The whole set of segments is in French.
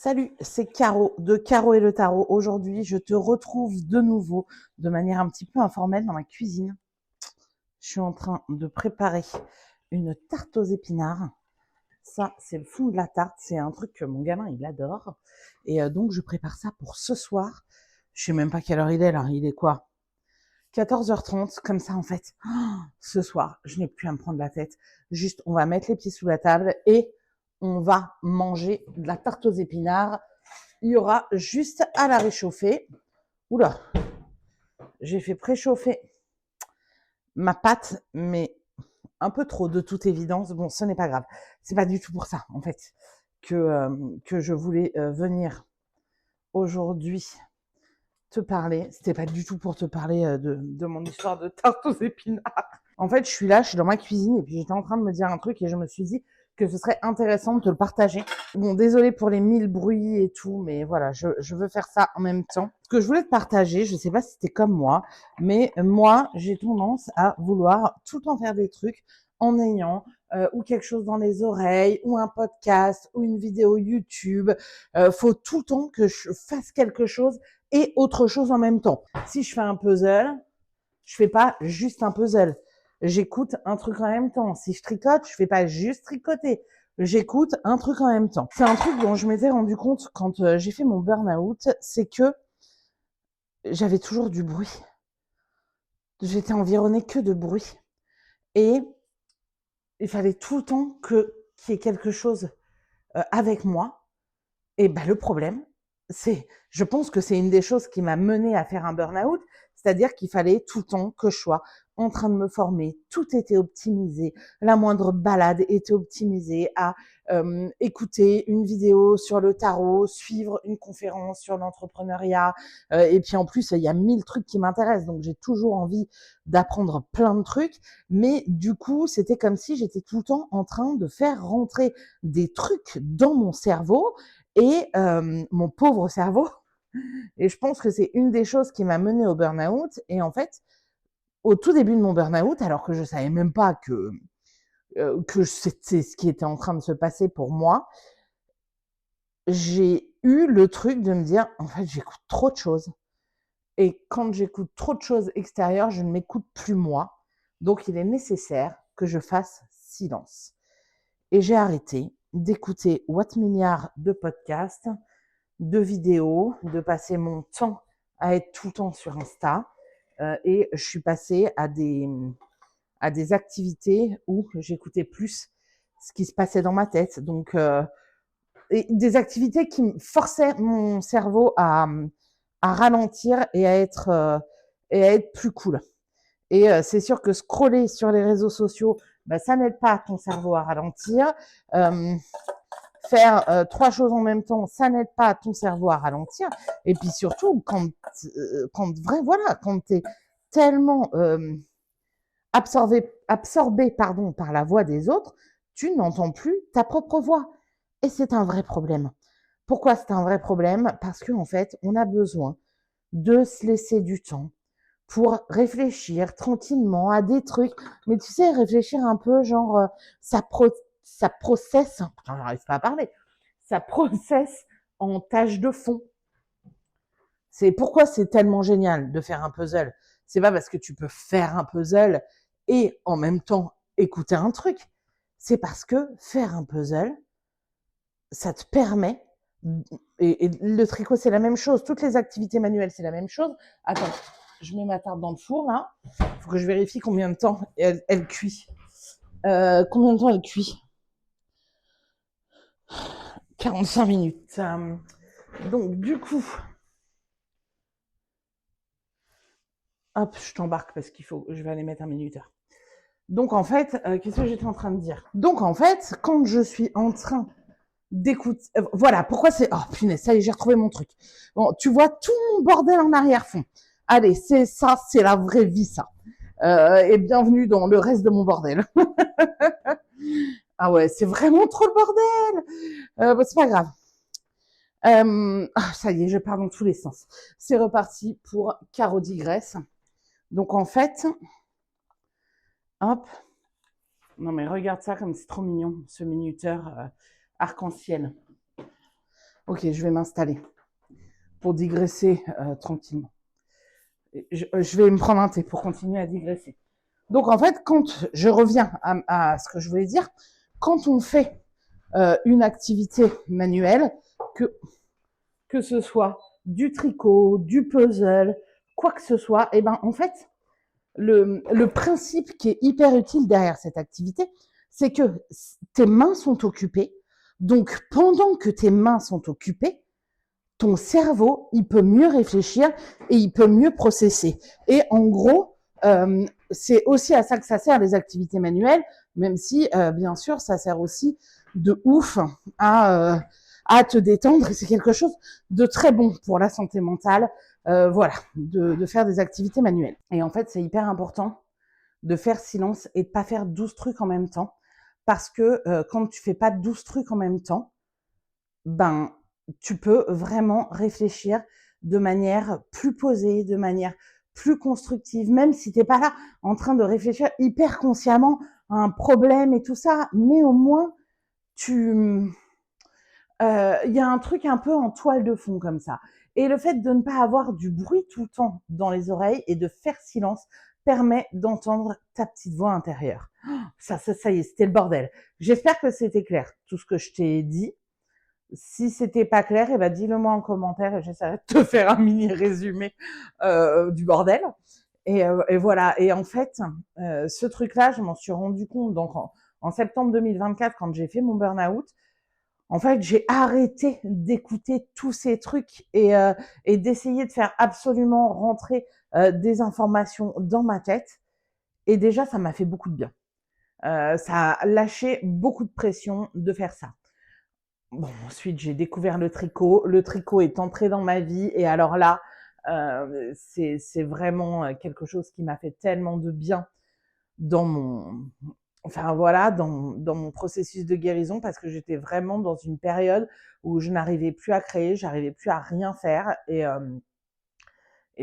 Salut, c'est Caro de Caro et le Tarot. Aujourd'hui, je te retrouve de nouveau de manière un petit peu informelle dans ma cuisine. Je suis en train de préparer une tarte aux épinards. Ça, c'est le fond de la tarte. C'est un truc que mon gamin, il adore. Et donc, je prépare ça pour ce soir. Je sais même pas quelle heure il est là. Il est quoi? 14h30, comme ça en fait. Ce soir, je n'ai plus à me prendre la tête. Juste, on va mettre les pieds sous la table et on va manger de la tarte aux épinards. Il y aura juste à la réchauffer. Oula, j'ai fait préchauffer ma pâte, mais un peu trop de toute évidence. Bon, ce n'est pas grave. C'est pas du tout pour ça, en fait, que je voulais venir aujourd'hui te parler. C'était pas du tout pour te parler de mon histoire de tarte aux épinards. En fait, je suis dans ma cuisine et puis j'étais en train de me dire un truc et je me suis dit que ce serait intéressant de te le partager. Bon, désolé pour les 1000 bruits et tout, mais voilà, je veux faire ça en même temps. Ce que je voulais te partager, je sais pas si c'était comme moi, mais moi, j'ai tendance à vouloir tout le temps faire des trucs en ayant ou quelque chose dans les oreilles, ou un podcast, ou une vidéo YouTube. Faut tout le temps que je fasse quelque chose et autre chose en même temps. Si je fais un puzzle, je fais pas juste un puzzle. J'écoute un truc en même temps. Si je tricote, je fais pas juste tricoter. J'écoute un truc en même temps. C'est un truc dont je m'étais rendu compte quand j'ai fait mon burn-out, c'est que j'avais toujours du bruit. J'étais environnée que de bruit. Et il fallait tout le temps qu'il y ait quelque chose avec moi. Et ben, le problème, je pense que c'est une des choses qui m'a menée à faire un burn-out, c'est-à-dire qu'il fallait tout le temps que je sois en train de me former, tout était optimisé, la moindre balade était optimisée à écouter une vidéo sur le tarot, suivre une conférence sur l'entrepreneuriat, et puis en plus, il y a 1000 trucs qui m'intéressent, donc j'ai toujours envie d'apprendre plein de trucs, mais du coup, c'était comme si j'étais tout le temps en train de faire rentrer des trucs dans mon cerveau et mon pauvre cerveau. Et je pense que c'est une des choses qui m'a menée au burn-out. Et en fait, au tout début de mon burn-out, alors que je savais même pas que c'était ce qui était en train de se passer pour moi, j'ai eu le truc de me dire, en fait, j'écoute trop de choses. Et quand j'écoute trop de choses extérieures, je ne m'écoute plus moi. Donc, il est nécessaire que je fasse silence. Et j'ai arrêté d'écouter What milliards de podcasts, de vidéos, de passer mon temps à être tout le temps sur Insta. Et je suis passée à des activités où j'écoutais plus ce qui se passait dans ma tête. Donc, et des activités qui forçaient mon cerveau à ralentir et à être plus cool. Et c'est sûr que scroller sur les réseaux sociaux, bah, ça n'aide pas ton cerveau à ralentir. Faire trois choses en même temps, ça n'aide pas ton cerveau à ralentir. Et puis surtout, quand t'es tellement absorbé par la voix des autres, tu n'entends plus ta propre voix. Et c'est un vrai problème. Pourquoi c'est un vrai problème? Parce qu'en fait, on a besoin de se laisser du temps pour réfléchir tranquillement à des trucs. Mais tu sais, réfléchir un peu, genre, ça processe, j'arrive pas à parler, ça processe en tâche de fond. C'est pourquoi c'est tellement génial de faire un puzzle. C'est pas parce que tu peux faire un puzzle et en même temps écouter un truc. C'est parce que faire un puzzle, ça te permet, et le tricot c'est la même chose, toutes les activités manuelles c'est la même chose. Attends, je mets ma tarte dans le four là. Faut que je vérifie combien de temps elle cuit. Combien de temps elle cuit? 45 minutes. Donc du coup, hop, je t'embarque parce je vais aller mettre un minuteur. Donc en fait, qu'est-ce que j'étais en train de dire? Donc en fait, quand je suis en train d'écouter, voilà, pourquoi c'est, oh punaise, ça y est, j'ai retrouvé mon truc. Bon, tu vois tout mon bordel en arrière-fond. Allez, c'est ça, c'est la vraie vie, ça. Et bienvenue dans le reste de mon bordel. Ah ouais, c'est vraiment trop le bordel. Bah, c'est pas grave. Ça y est, je pars dans tous les sens. C'est reparti pour Caro digresse. Donc en fait, hop. Non mais regarde ça comme c'est trop mignon, ce minuteur arc-en-ciel. Ok, je vais m'installer pour digresser tranquillement. Je vais me prendre un thé pour continuer à digresser. Donc en fait, quand je reviens à ce que je voulais dire, quand on fait une activité manuelle, que, que ce soit du tricot, du puzzle, quoi que ce soit, et ben en fait, le principe qui est hyper utile derrière cette activité, c'est que tes mains sont occupées. Donc pendant que tes mains sont occupées, ton cerveau, il peut mieux réfléchir et il peut mieux processer. Et en gros, c'est aussi à ça que ça sert les activités manuelles, même si, bien sûr, ça sert aussi de ouf à te détendre. Et c'est quelque chose de très bon pour la santé mentale, voilà, de faire des activités manuelles. Et en fait, c'est hyper important de faire silence et de pas faire 12 trucs en même temps. Parce que quand tu fais pas 12 trucs en même temps, ben, tu peux vraiment réfléchir de manière plus posée, de manière plus constructive, même si t'es pas là en train de réfléchir hyper consciemment à un problème et tout ça, mais au moins tu, il y a un truc un peu en toile de fond comme ça. Et le fait de ne pas avoir du bruit tout le temps dans les oreilles et de faire silence permet d'entendre ta petite voix intérieure. Ça y est, c'était le bordel. J'espère que c'était clair tout ce que je t'ai dit. Si c'était pas clair, eh ben dis-le-moi en commentaire et j'essaierai de te faire un mini résumé du bordel. Et voilà. Et en fait, ce truc-là, je m'en suis rendu compte donc en septembre 2024 quand j'ai fait mon burn-out. En fait, j'ai arrêté d'écouter tous ces trucs et d'essayer de faire absolument rentrer des informations dans ma tête. Et déjà, ça m'a fait beaucoup de bien. Ça a lâché beaucoup de pression de faire ça. Bon, ensuite, j'ai découvert le tricot. Le tricot est entré dans ma vie et alors là, c'est vraiment quelque chose qui m'a fait tellement de bien dans mon, enfin voilà, dans mon processus de guérison parce que j'étais vraiment dans une période où je n'arrivais plus à créer, j'arrivais plus à rien faire et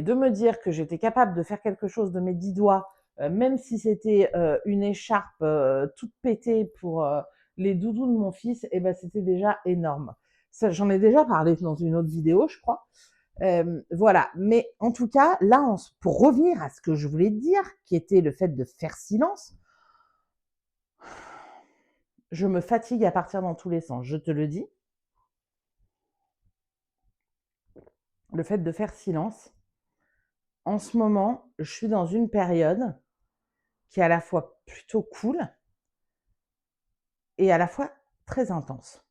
de me dire que j'étais capable de faire quelque chose de mes 10 doigts, même si c'était une écharpe toute pétée pour les doudous de mon fils, et ben c'était déjà énorme. Ça, j'en ai déjà parlé dans une autre vidéo, je crois. Voilà. Mais en tout cas, là, pour revenir à ce que je voulais dire, qui était le fait de faire silence, je me fatigue à partir dans tous les sens. Je te le dis. Le fait de faire silence. En ce moment, je suis dans une période qui est à la fois plutôt cool et à la fois très intense.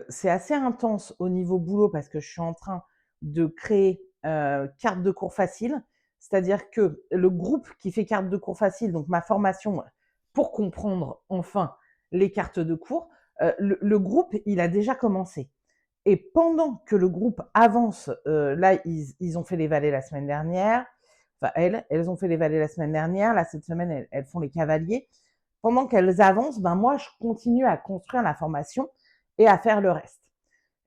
C'est assez intense au niveau boulot parce que je suis en train de créer carte de cours facile. C'est-à-dire que le groupe qui fait carte de cours facile, donc ma formation pour comprendre enfin les cartes de cours, le groupe, il a déjà commencé. Et pendant que le groupe avance, là, ils ont fait les valets la semaine dernière. Enfin, elles ont fait les valets la semaine dernière. Là, cette semaine, elles font les cavaliers. Pendant qu'elles avancent, ben moi, je continue à construire la formation et à faire le reste.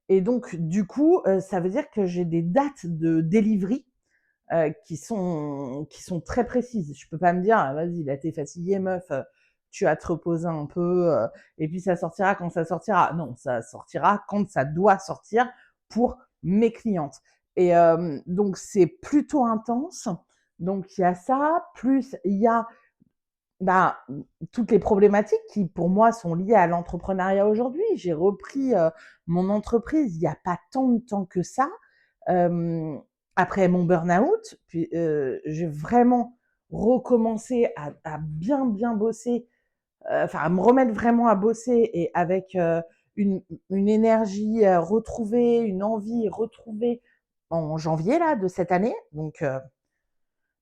Et donc, du coup, ça veut dire que j'ai des dates de delivery qui sont très précises. Je peux pas me dire, ah, vas-y, là, t'es fatigué, meuf, tu vas te reposer un peu, et puis ça sortira quand ça sortira. Non, ça sortira quand ça doit sortir pour mes clientes. Et donc, c'est plutôt intense. Donc, il y a ça, plus il y a bah, toutes les problématiques qui, pour moi, sont liées à l'entrepreneuriat aujourd'hui. J'ai repris mon entreprise il n'y a pas tant de temps que ça. Euh, Après mon burn-out, puis j'ai vraiment recommencé à bien, bien bosser, enfin, à me remettre vraiment à bosser et avec une énergie retrouvée, une envie retrouvée en janvier, là, de cette année. Donc,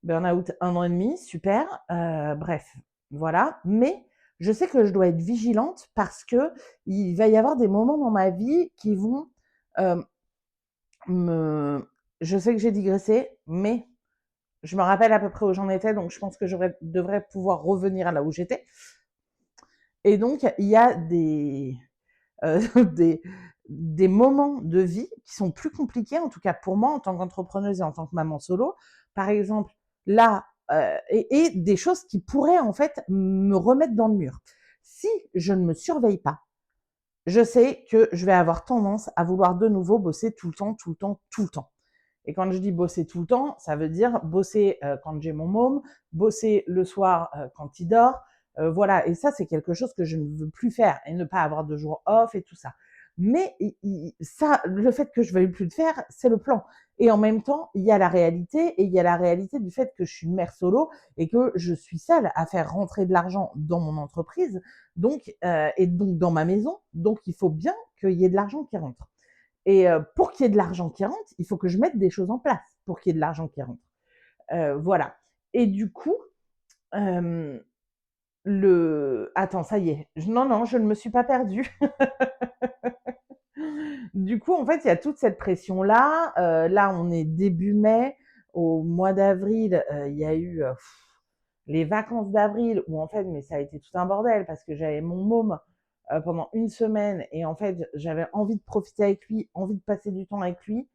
burn-out 1 an et demi, super. Bref, voilà. Mais je sais que je dois être vigilante parce que il va y avoir des moments dans ma vie qui vont euh, me. Je sais que j'ai digressé, mais je me rappelle à peu près où j'en étais, donc je pense que je devrais pouvoir revenir là où j'étais. Et donc, il y a des, des moments de vie qui sont plus compliqués, en tout cas pour moi en tant qu'entrepreneuse et en tant que maman solo. Par exemple, là, et des choses qui pourraient en fait me remettre dans le mur. Si je ne me surveille pas, je sais que je vais avoir tendance à vouloir de nouveau bosser tout le temps, tout le temps, tout le temps. Et quand je dis bosser tout le temps, ça veut dire bosser quand j'ai mon môme, bosser le soir quand il dort. Voilà, et ça, c'est quelque chose que je ne veux plus faire et ne pas avoir de jours off et tout ça. Mais ça, le fait que je veuille plus le faire, c'est le plan. Et en même temps, il y a la réalité et il y a la réalité du fait que je suis mère solo et que je suis seule à faire rentrer de l'argent dans mon entreprise, donc et donc dans ma maison. Donc il faut bien qu'il y ait de l'argent qui rentre. Et pour qu'il y ait de l'argent qui rentre, il faut que je mette des choses en place pour qu'il y ait de l'argent qui rentre. Voilà. Et du coup, attends, ça y est. Non, non, je ne me suis pas perdue. Du coup, en fait, il y a toute cette pression-là. Là, on est début mai. Au mois d'avril, il y a eu les vacances d'avril où en fait, mais ça a été tout un bordel parce que j'avais mon môme pendant une semaine et en fait, j'avais envie de profiter avec lui, envie de passer du temps avec lui.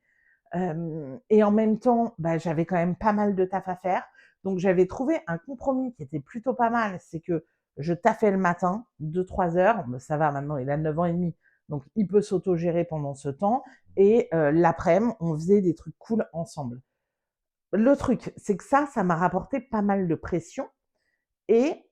Et en même temps, bah, j'avais quand même pas mal de taf à faire. Donc j'avais trouvé un compromis qui était plutôt pas mal, c'est que je taffais le matin, 2-3 heures, ça va maintenant, il a 9 ans et demi, donc il peut s'autogérer pendant ce temps, et l'après-midi, on faisait des trucs cool ensemble. Le truc, c'est que ça m'a rapporté pas mal de pression, et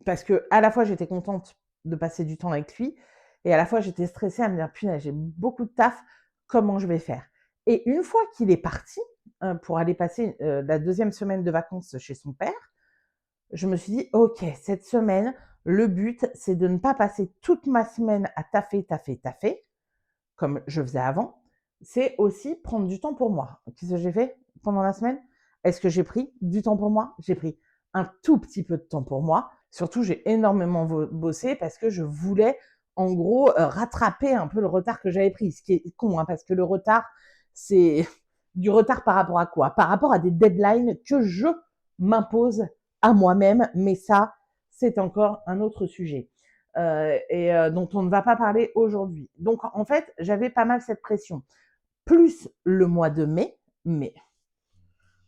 parce que à la fois j'étais contente de passer du temps avec lui, et à la fois j'étais stressée à me dire punaise, j'ai beaucoup de taf, comment je vais faire? Et une fois qu'il est parti pour aller passer la deuxième semaine de vacances chez son père, je me suis dit ok, cette semaine, le but c'est de ne pas passer toute ma semaine à taffer, taffer, taffer, comme je faisais avant, c'est aussi prendre du temps pour moi. Qu'est-ce que j'ai fait pendant la semaine? Est-ce que j'ai pris du temps pour moi? J'ai pris un tout petit peu de temps pour moi. Surtout, j'ai énormément bossé parce que je voulais, en gros, rattraper un peu le retard que j'avais pris. Ce qui est con, hein, parce que le retard, c'est du retard par rapport à quoi? Par rapport à des deadlines que je m'impose à moi-même. Mais ça, c'est encore un autre sujet. Et dont on ne va pas parler aujourd'hui. Donc en fait, j'avais pas mal cette pression. Plus le mois de mai, mais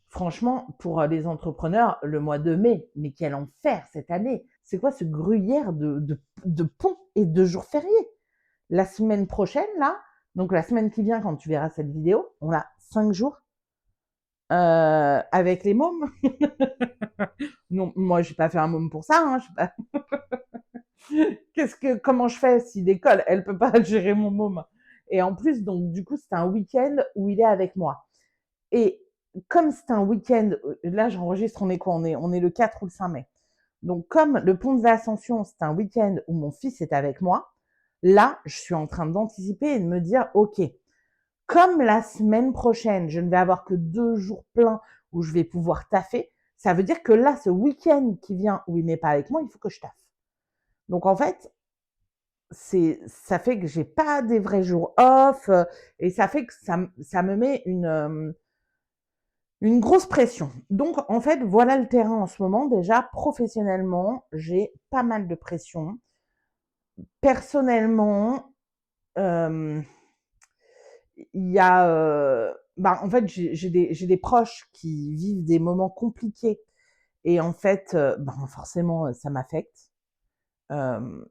franchement, pour les entrepreneurs, le mois de mai, mais quel enfer cette année. C'est quoi ce gruyère de ponts et de jours fériés? La semaine prochaine, là, donc la semaine qui vient, quand tu verras cette vidéo, on a 5 jours avec les mômes. Non, moi, j'ai pas fait un môme pour ça. Hein, pas... comment je fais si l'école, elle peut pas gérer mon môme? Et en plus, donc, du coup, c'est un week-end où il est avec moi. Et comme c'est un week-end, là, j'enregistre, on est quoi? On est le 4 ou le 5 mai. Donc, comme le pont de l'Ascension, c'est un week-end où mon fils est avec moi, là, je suis en train d'anticiper et de me dire, OK, comme la semaine prochaine, je ne vais avoir que 2 jours pleins où je vais pouvoir taffer, ça veut dire que là, ce week-end qui vient où il n'est pas avec moi, il faut que je taffe. Donc, en fait, ça fait que j'ai pas des vrais jours off et ça fait que ça me met une grosse pression. Donc, en fait, voilà le terrain en ce moment. Déjà, professionnellement, j'ai pas mal de pression. Personnellement, il y a, en fait, j'ai des proches qui vivent des moments compliqués et en fait, forcément, ça m'affecte. Euh,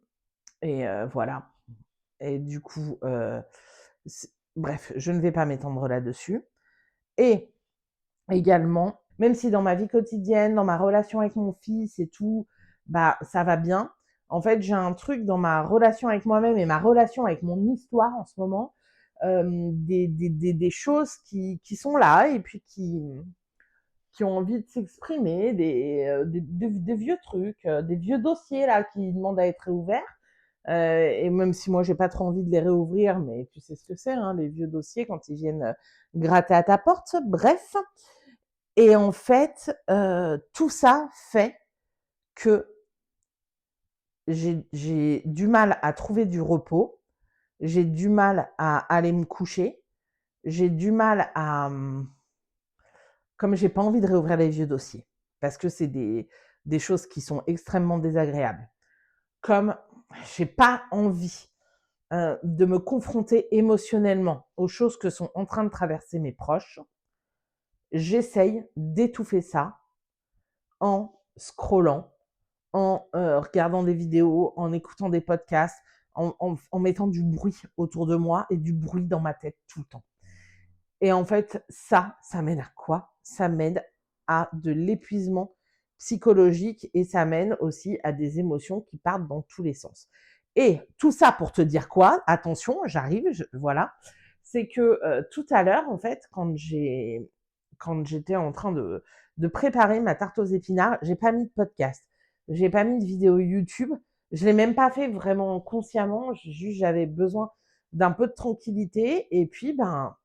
et voilà. Et du coup, bref, je ne vais pas m'étendre là-dessus. Et également, même si dans ma vie quotidienne, dans ma relation avec mon fils et tout, bah ça va bien. En fait, j'ai un truc dans ma relation avec moi-même et ma relation avec mon histoire en ce moment, des choses qui sont là et puis qui ont envie de s'exprimer, des vieux trucs, des vieux dossiers là qui demandent à être réouverts. Et même si moi j'ai pas trop envie de les réouvrir, mais tu sais ce que c'est, hein, les vieux dossiers quand ils viennent gratter à ta porte. Bref. Et en fait, tout ça fait que j'ai du mal à trouver du repos, j'ai du mal à aller me coucher, j'ai du mal à, comme j'ai pas envie de réouvrir les vieux dossiers, parce que c'est des choses qui sont extrêmement désagréables. Comme j'ai pas envie de me confronter émotionnellement aux choses que sont en train de traverser mes proches, j'essaye d'étouffer ça en scrollant, en regardant des vidéos, en écoutant des podcasts, en mettant du bruit autour de moi et du bruit dans ma tête tout le temps. Et en fait, ça mène à quoi? Ça mène à de l'épuisement psychologique et ça mène aussi à des émotions qui partent dans tous les sens. Et tout ça pour te dire quoi? Attention, j'arrive, voilà. C'est que tout à l'heure, en fait, quand j'étais en train de préparer ma tarte aux épinards, j'ai pas mis de podcast, j'ai pas mis de vidéo YouTube, je l'ai même pas fait vraiment consciemment, juste j'avais besoin d'un peu de tranquillité et puis ben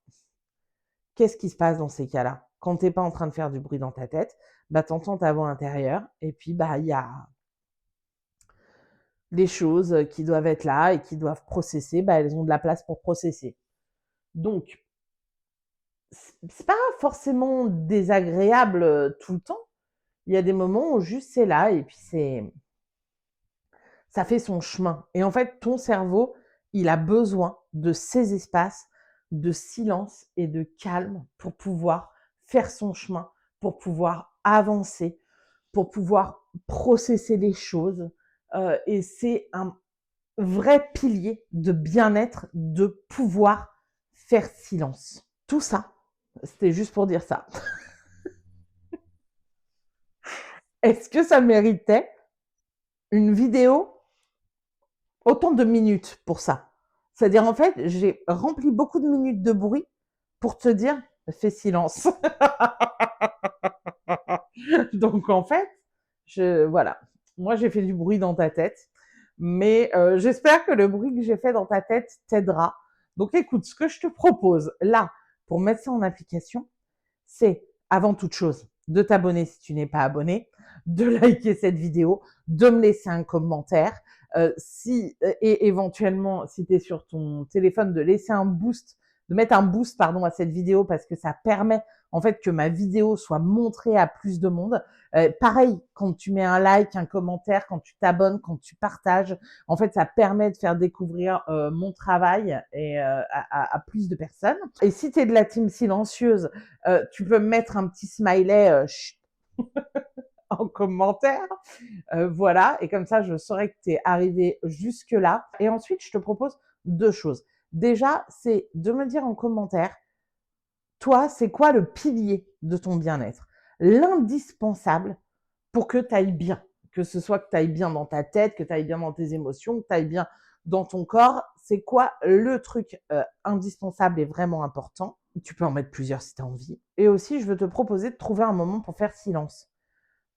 qu'est-ce qui se passe dans ces cas-là? Quand tu es pas en train de faire du bruit dans ta tête, bah, tu entends ta voix intérieure et puis, bah, il y a les choses qui doivent être là et qui doivent processer, bah, elles ont de la place pour processer. Donc, c'est pas forcément désagréable, tout le temps. Il y a des moments où juste c'est là et puis ça fait son chemin. Et en fait, ton cerveau, il a besoin de ces espaces de silence et de calme pour pouvoir faire son chemin, pour pouvoir avancer, pour pouvoir processer les choses. Et c'est un vrai pilier de bien-être de pouvoir faire silence. Tout ça, c'était juste pour dire ça. Est-ce que ça méritait une vidéo autant de minutes pour ça? C'est-à-dire, en fait, j'ai rempli beaucoup de minutes de bruit pour te dire, fais silence. Donc, en fait, voilà. Moi, j'ai fait du bruit dans ta tête, mais j'espère que le bruit que j'ai fait dans ta tête t'aidera. Donc, écoute, ce que je te propose là, pour mettre ça en application, c'est avant toute chose de t'abonner si tu n'es pas abonné, de liker cette vidéo, de me laisser un commentaire, et éventuellement, si tu es sur ton téléphone, de laisser un boost, de mettre un boost pardon à cette vidéo parce que ça permet en fait que ma vidéo soit montrée à plus de monde. Pareil, quand tu mets un like, un commentaire, quand tu t'abonnes, quand tu partages, en fait, ça permet de faire découvrir mon travail et à plus de personnes. Et si tu es de la team silencieuse, tu peux me mettre un petit smiley en commentaire. Voilà, et comme ça, je saurais que tu es arrivé jusque-là. Et ensuite, je te propose deux choses. Déjà, c'est de me dire en commentaire, toi, c'est quoi le pilier de ton bien-être? L'indispensable pour que tu ailles bien. Que ce soit que tu ailles bien dans ta tête, que tu ailles bien dans tes émotions, que tu ailles bien dans ton corps. C'est quoi le truc indispensable et vraiment important? Tu peux en mettre plusieurs si tu as envie. Et aussi, je veux te proposer de trouver un moment pour faire silence.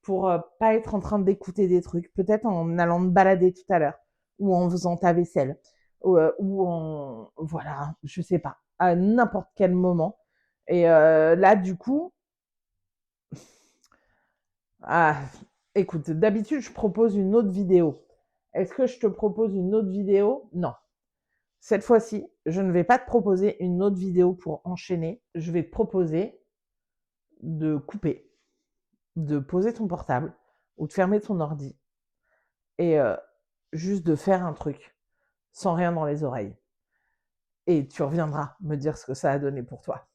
Pour pas être en train d'écouter des trucs. Peut-être en allant me balader tout à l'heure. Ou en faisant ta vaisselle. Ou en... Voilà, je sais pas. À n'importe quel moment. Et là, du coup, ah, écoute, d'habitude, je propose une autre vidéo. Est-ce que je te propose une autre vidéo? Non. Cette fois-ci, je ne vais pas te proposer une autre vidéo pour enchaîner. Je vais te proposer de couper, de poser ton portable ou de fermer ton ordi et juste de faire un truc sans rien dans les oreilles. Et tu reviendras me dire ce que ça a donné pour toi.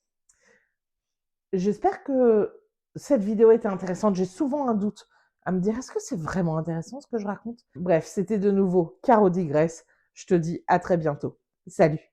J'espère que cette vidéo était intéressante. J'ai souvent un doute à me dire, est-ce que c'est vraiment intéressant ce que je raconte? Bref, c'était de nouveau Caro Digresse. Je te dis à très bientôt. Salut!